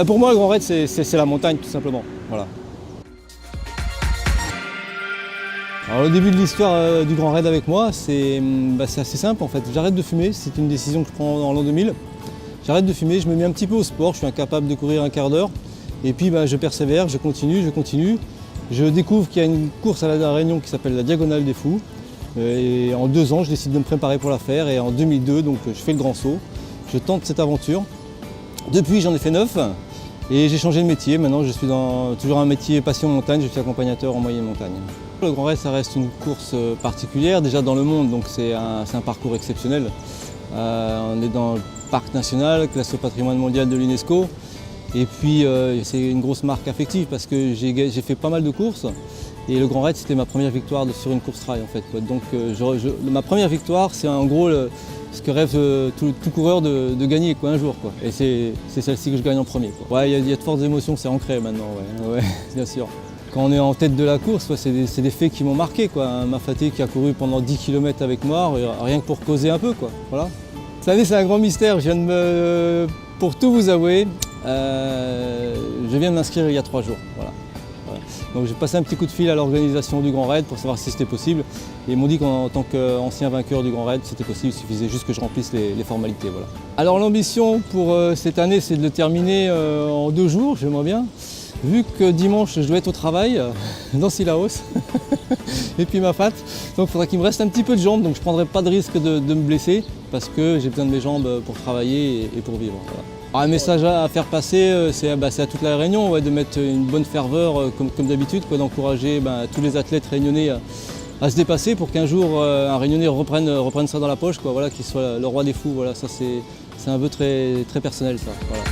Pour moi, le Grand Raid, c'est la montagne, tout simplement. Voilà. Alors, le début de l'histoire du Grand Raid avec moi, c'est assez simple en fait. J'arrête de fumer, c'est une décision que je prends dans l'an 2000. J'arrête de fumer, je me mets un petit peu au sport, je suis incapable de courir un quart d'heure. Et puis je persévère, je continue. Je découvre qu'il y a une course à La Réunion qui s'appelle la Diagonale des Fous. Et en 2 ans, je décide de me préparer pour la faire. Et en 2002, donc, je fais le grand saut. Je tente cette aventure. Depuis, j'en ai fait 9 et j'ai changé de métier. Maintenant, je suis dans toujours un métier passion montagne, je suis accompagnateur en moyenne montagne. Le Grand Raid, ça reste une course particulière, déjà dans le monde, donc c'est un parcours exceptionnel. On est dans le parc national, classé au patrimoine mondial de l'UNESCO. Et puis, c'est une grosse marque affective parce que j'ai fait pas mal de courses. Et le Grand Raid, c'était ma première victoire sur une course trail en fait. Donc ma première victoire, c'est en gros ce que rêve tout coureur de gagner un jour. Et c'est celle-ci que je gagne en premier. Ouais, il y a de fortes émotions, c'est ancré maintenant, ouais, bien sûr. Quand on est en tête de la course, c'est des faits qui m'ont marqué. Mafaté qui a couru pendant 10 km avec moi, rien que pour causer un peu. Voilà. Cette année, c'est un grand mystère. Pour tout vous avouer, je viens de m'inscrire il y a 3 jours. Voilà. Donc j'ai passé un petit coup de fil à l'organisation du Grand Raid pour savoir si c'était possible. Et ils m'ont dit qu'en tant qu'ancien vainqueur du Grand Raid, c'était possible, il suffisait juste que je remplisse les formalités. Voilà. Alors l'ambition pour cette année, c'est de le terminer en 2 jours, j'aimerais bien. Vu que dimanche, je dois être au travail, dans Sillaos, et puis ma fat. Donc il faudra qu'il me reste un petit peu de jambes, donc je ne prendrai pas de risque de me blesser, parce que j'ai besoin de mes jambes pour travailler et pour vivre. Voilà. Alors, un message à faire passer, c'est à toute la Réunion, de mettre une bonne ferveur, comme d'habitude, d'encourager tous les athlètes réunionnais à se dépasser pour qu'un jour un Réunionnais reprenne ça dans la poche, qu'il soit le roi des fous. Voilà, ça c'est un vœu très, très personnel. Ça, voilà.